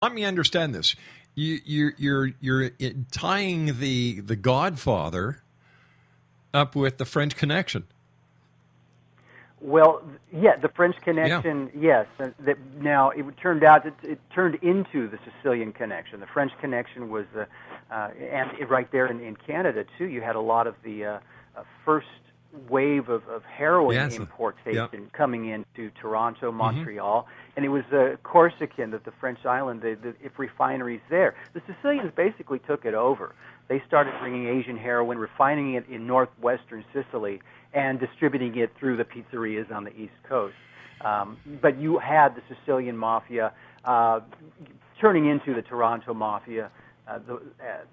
Let me understand this. You're tying the Godfather up with the French Connection. Well, yeah, the French Yeah. Connection, yes. Now, it turned out that it turned into the Sicilian Connection. The French Connection was, and right there in Canada, too, you had a lot of the first wave of heroin Yes. importation Yeah. coming into Toronto, Montreal, and it was Corsican, the French island, the refineries there. The Sicilians basically took it over. They started bringing Asian heroin, refining it in northwestern Sicily, and distributing it through the pizzerias on the East Coast. But you had the Sicilian Mafia turning into the Toronto Mafia,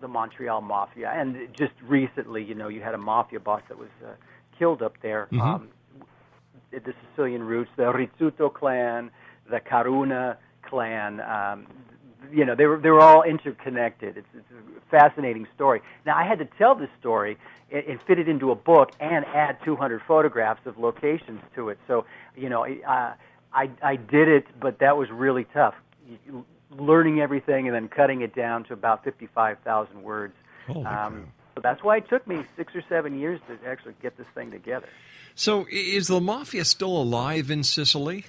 the Montreal Mafia, and just recently, you had a mafia boss that was killed up there. The Sicilian roots, the Rizzuto clan, the Caruna clan. They were all interconnected. It's a fascinating story. Now, I had to tell this story and fit it into a book and add 200 photographs of locations to it. So, I did it, but that was really tough. Learning everything and then cutting it down to about 55,000 words. Holy cow. So that's why it took me 6 or 7 years to actually get this thing together. So is the Mafia still alive in Sicily?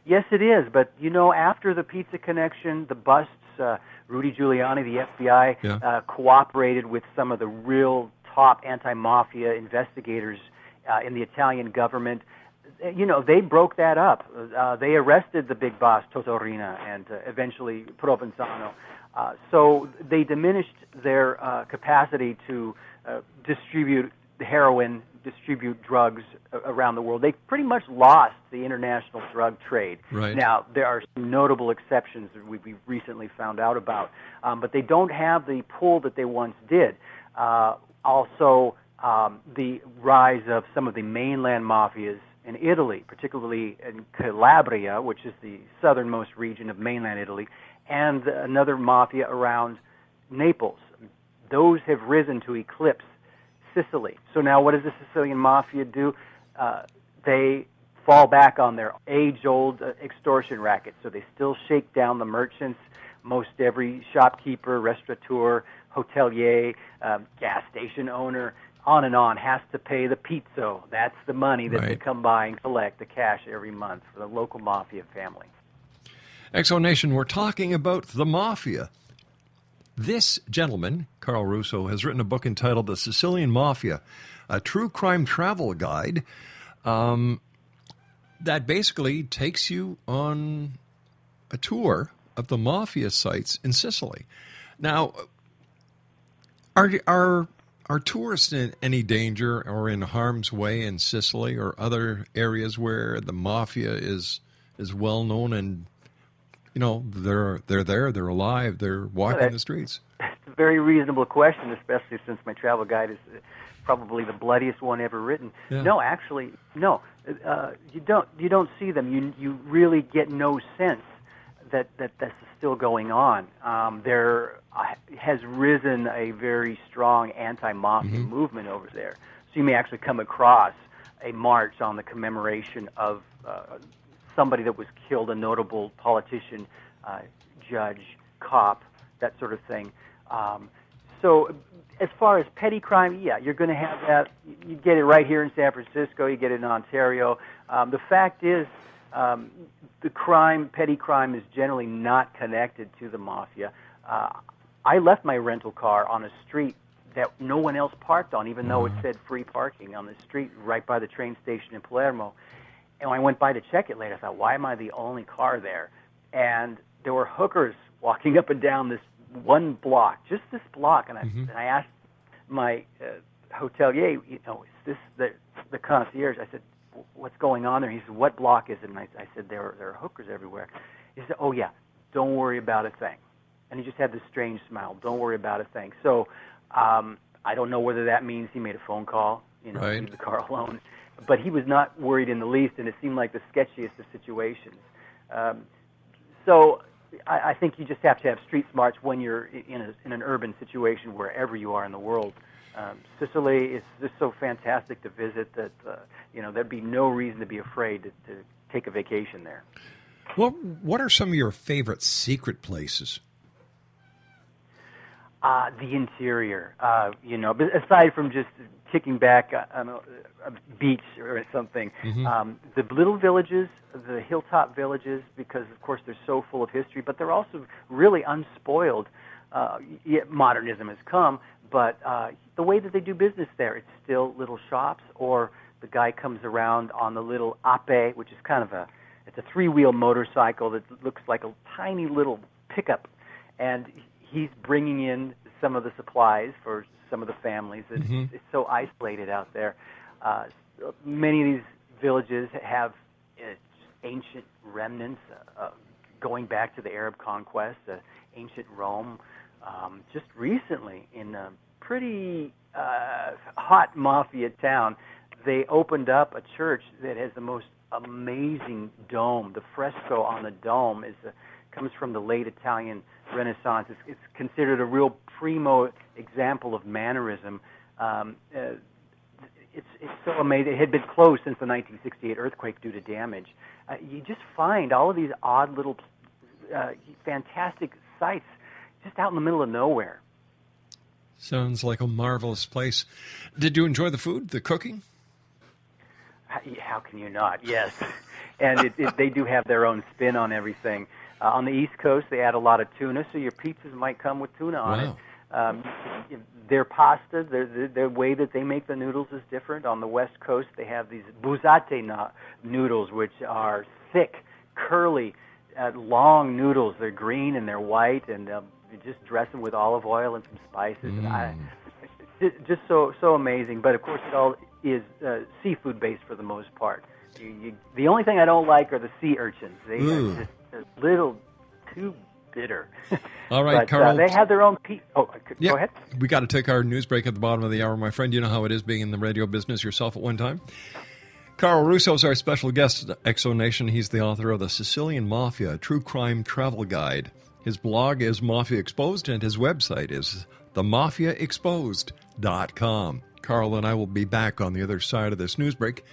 Yes, it is. But, after the Pizza Connection, the busts, Rudy Giuliani, the FBI, cooperated with some of the real top anti-mafia investigators in the Italian government. They broke that up. They arrested the big boss, Totorina, and eventually Provenzano. So they diminished their capacity to distribute heroin, distribute drugs around the world. They pretty much lost the international drug trade. Right. Now, there are some notable exceptions that we recently found out about, but they don't have the pull that they once did. Also, the rise of some of the mainland mafias in Italy, particularly in Calabria, which is the southernmost region of mainland Italy, and another mafia around Naples. Those have risen to eclipse Sicily. So now what does the Sicilian mafia do? They fall back on their age-old extortion racket. So they still shake down the merchants. Most every shopkeeper, restaurateur, hotelier, gas station owner, on and on, has to pay the pizzo. That's the money that they come by and collect, the cash every month for the local mafia family. Exo Nation, we're talking about the Mafia. This gentleman, Carl Russo, has written a book entitled The Sicilian Mafia, a true crime travel guide that basically takes you on a tour of the Mafia sites in Sicily. Now, are tourists in any danger or in harm's way in Sicily or other areas where the Mafia is well known and they're there, they're alive, they're walking the streets? It's a very reasonable question, especially since my travel guide is probably the bloodiest one ever written. Yeah. No, actually, no. You don't see them. You really get no sense that this is still going on. There has risen a very strong anti-mafia movement over there. So you may actually come across a march on the commemoration of somebody that was killed, a notable politician, judge, cop, that sort of thing. So as far as petty crime, yeah, you're going to have that. You get it right here in San Francisco. You get it in Ontario. The fact is, the petty crime is generally not connected to the mafia. I left my rental car on a street that no one else parked on, even though it said free parking on the street right by the train station in Palermo. And when I went by to check it later, I thought, why am I the only car there? And there were hookers walking up and down this one block, just this block. And I asked my hotelier, is this the concierge? I said, what's going on there? He said, what block is it? And I said, there are hookers everywhere. He said, oh, yeah, don't worry about a thing. And he just had this strange smile, don't worry about a thing. So I don't know whether that means he made a phone call, leave the car alone. But he was not worried in the least, and it seemed like the sketchiest of situations. So I think you just have to have street smarts when you're in an urban situation wherever you are in the world. Sicily is just so fantastic to visit that there'd be no reason to be afraid to take a vacation there. Well, what are some of your favorite secret places? The interior, but aside from just kicking back on a beach or something, the little villages, the hilltop villages, because of course they're so full of history, but they're also really unspoiled. Yet modernism has come, but the way that they do business there, it's still little shops, or the guy comes around on the little ape, which is kind of it's a three-wheel motorcycle that looks like a tiny little pickup, and he's bringing in some of the supplies for some of the families. It's so isolated out there. Many of these villages have ancient remnants going back to the Arab conquest, ancient Rome. Just recently, in a pretty hot mafia town, they opened up a church that has the most amazing dome. The fresco on the dome comes from the late Italian Renaissance. It's considered a real primo example of mannerism. It's so amazing. It had been closed since the 1968 earthquake due to damage. You just find all of these odd little fantastic sites just out in the middle of nowhere. Sounds like a marvelous place. Did you enjoy the food, the cooking? How can you not? Yes. And they do have their own spin on everything. On the East Coast, they add a lot of tuna, so your pizzas might come with tuna on it. Their pasta, their way that they make the noodles is different. On the West Coast, they have these buzzate noodles, which are thick, curly, long noodles. They're green and they're white, and you just dress them with olive oil and some spices. And just so amazing. But of course, it all is seafood based for the most part. The only thing I don't like are the sea urchins. They are just a little too bitter. All right, but, Carl. They have their own go ahead. We got to take our news break at the bottom of the hour, my friend. You know how it is being in the radio business yourself at one time. Carl Russo is our special guest at Exonation. He's the author of The Sicilian Mafia, a true crime travel guide. His blog is Mafia Exposed, and his website is themafiaexposed.com. Carl and I will be back on the other side of this news break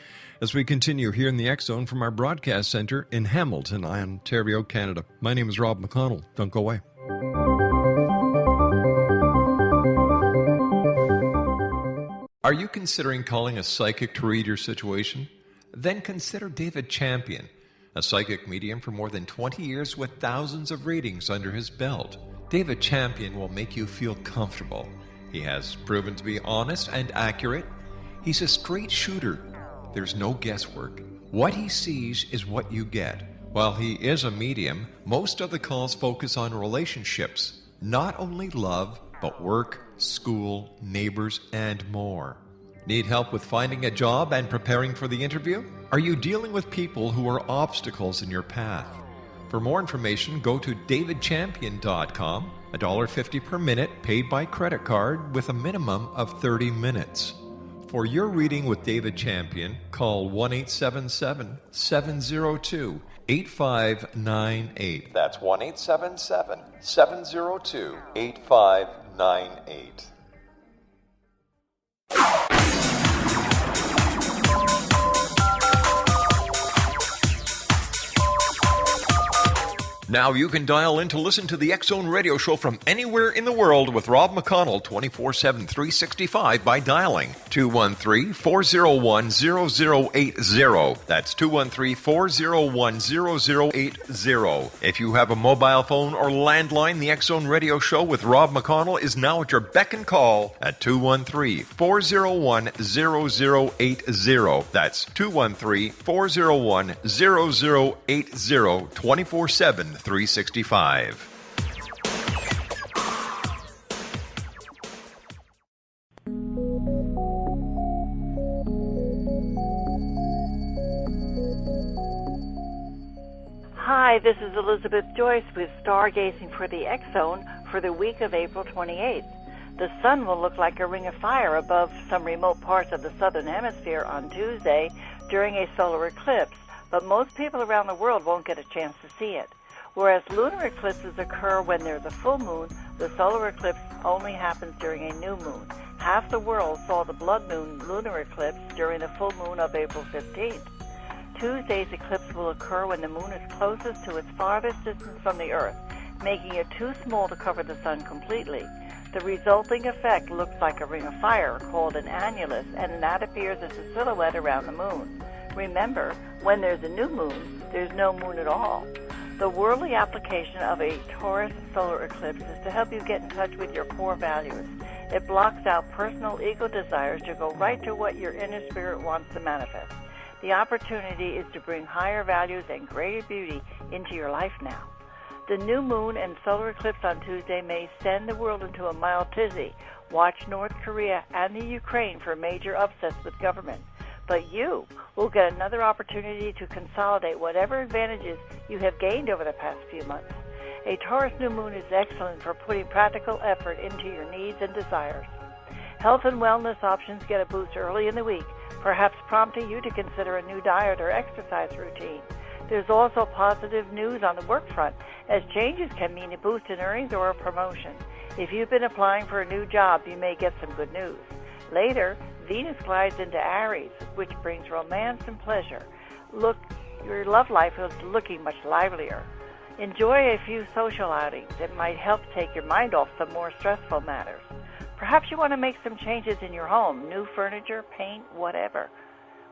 as we continue here in the X Zone from our broadcast center in Hamilton, Ontario, Canada. My name is Rob McConnell. Don't go away. Are you considering calling a psychic to read your situation? Then consider David Champion, a psychic medium for more than 20 years with thousands of readings under his belt. David Champion will make you feel comfortable. He has proven to be honest and accurate. He's a straight shooter. There's no guesswork. What he sees is what you get. While he is a medium, most of the calls focus on relationships, not only love, but work, school, neighbors, and more. Need help with finding a job and preparing for the interview? Are you dealing with people who are obstacles in your path? For more information, go to davidchampion.com, $1.50 per minute paid by credit card with a minimum of 30 minutes. For your reading with David Champion, call 1-877-702-8598. That's 1-877-702-8598. Now you can dial in to listen to the X Zone radio show from anywhere in the world with Rob McConnell 24/7, 365 by dialing 213-401-0080. That's 213-401-0080. If you have a mobile phone or landline, the X Zone radio show with Rob McConnell is now at your beck and call at 213-401-0080. That's 213-401-0080, 24/7, 365. Hi, this is Elizabeth Joyce with Stargazing for the X Zone for the week of April 28th. The sun will look like a ring of fire above some remote parts of the southern hemisphere on Tuesday during a solar eclipse, but most people around the world won't get a chance to see it. Whereas lunar eclipses occur when there's a full moon, the solar eclipse only happens during a new moon. Half the world saw the blood moon lunar eclipse during the full moon of April 15th. Tuesday's eclipse will occur when the moon is closest to its farthest distance from the Earth, making it too small to cover the sun completely. The resulting effect looks like a ring of fire called an annulus, and that appears as a silhouette around the moon. Remember, when there's a new moon, there's no moon at all. The worldly application of a Taurus solar eclipse is to help you get in touch with your core values. It blocks out personal ego desires to go right to what your inner spirit wants to manifest. The opportunity is to bring higher values and greater beauty into your life now. The new moon and solar eclipse on Tuesday may send the world into a mild tizzy. Watch North Korea and the Ukraine for major upsets with governments. But you will get another opportunity to consolidate whatever advantages you have gained over the past few months. A Taurus new moon is excellent for putting practical effort into your needs and desires. Health and wellness options get a boost early in the week, perhaps prompting you to consider a new diet or exercise routine. There's also positive news on the work front, as changes can mean a boost in earnings or a promotion. If you've been applying for a new job, you may get some good news. Later, Venus glides into Aries, which brings romance and pleasure. Look, your love life is looking much livelier. Enjoy a few social outings. It might help take your mind off some more stressful matters. Perhaps you want to make some changes in your home, new furniture, paint, whatever.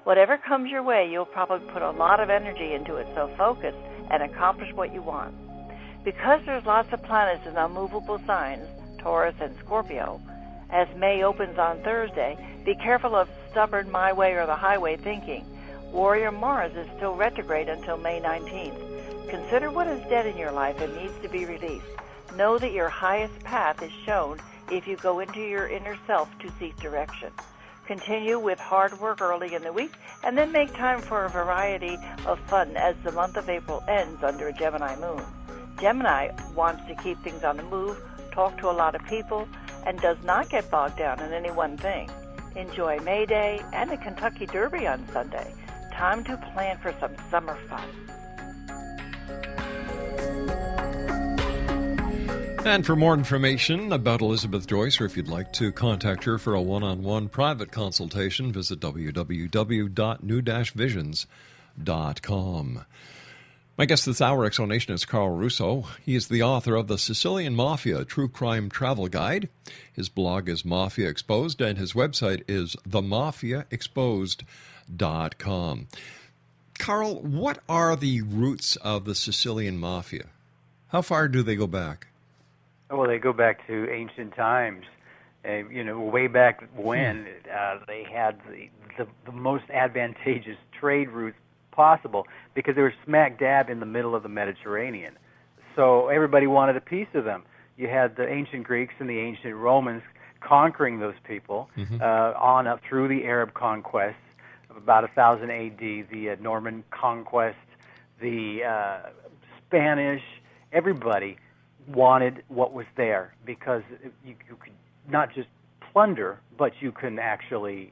Whatever comes your way, you'll probably put a lot of energy into it, so focus and accomplish what you want. Because there's lots of planets in unmovable signs, Taurus and Scorpio, as May opens on Thursday, be careful of stubborn my way or the highway thinking. Warrior Mars is still retrograde until May 19th. Consider what is dead in your life and needs to be released. Know that your highest path is shown if you go into your inner self to seek direction. Continue with hard work early in the week, and then make time for a variety of fun as the month of April ends under a Gemini moon. Gemini wants to keep things on the move, talk to a lot of people, and does not get bogged down in any one thing. Enjoy May Day and the Kentucky Derby on Sunday. Time to plan for some summer fun. And for more information about Elizabeth Joyce, or if you'd like to contact her for a one-on-one private consultation, visit www.new-visions.com. My guest this hour, Exonation, is Carl Russo. He is the author of The Sicilian Mafia, True Crime Travel Guide. His blog is Mafia Exposed, and his website is themafiaexposed.com. Carl, what are the roots of the Sicilian Mafia? How far do they go back? Well, they go back to ancient times. Way back when they had the most advantageous trade routes possible, because they were smack dab in the middle of the Mediterranean. So everybody wanted a piece of them. You had the ancient Greeks and the ancient Romans conquering those people on up through the Arab conquests of about 1000 A.D., the Norman conquest, the Spanish. Everybody wanted what was there, because you could not just plunder, but you can actually,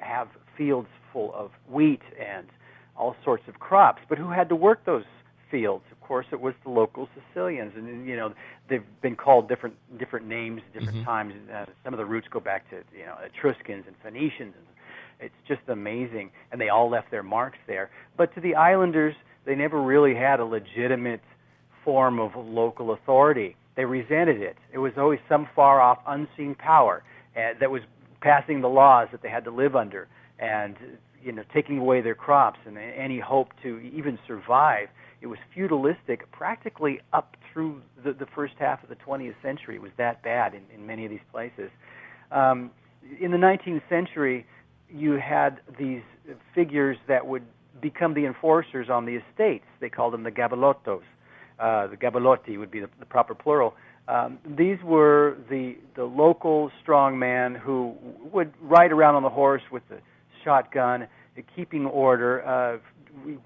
have fields full of wheat and all sorts of crops. But who had to work those fields? Of course, it was the local Sicilians, and they've been called different names, different times. Some of the roots go back to Etruscans and Phoenicians. And it's just amazing, and they all left their marks there. But to the islanders, they never really had a legitimate form of local authority. They resented it. It was always some far-off, unseen power that was passing the laws that they had to live under, and taking away their crops and any hope to even survive. It was feudalistic practically up through the first half of the 20th century. It was that bad in many of these places. In the 19th century, you had these figures that would become the enforcers on the estates. They called them the gabalottos. The gabalotti would be the proper plural. These were the local strongman who would ride around on the horse with the shotgun, keeping order,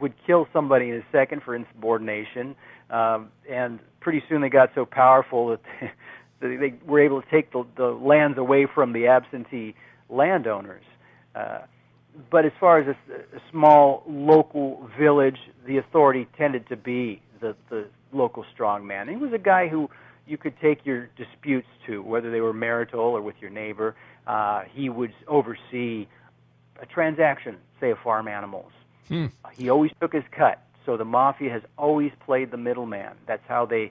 would kill somebody in a second for insubordination, and pretty soon they got so powerful that they were able to take the lands away from the absentee landowners. But as far as a small local village, the authority tended to be the local strongman. He was a guy who you could take your disputes to, whether they were marital or with your neighbor. He would oversee a transaction, say, of farm animals. He always took his cut. So the mafia has always played the middleman. That's how they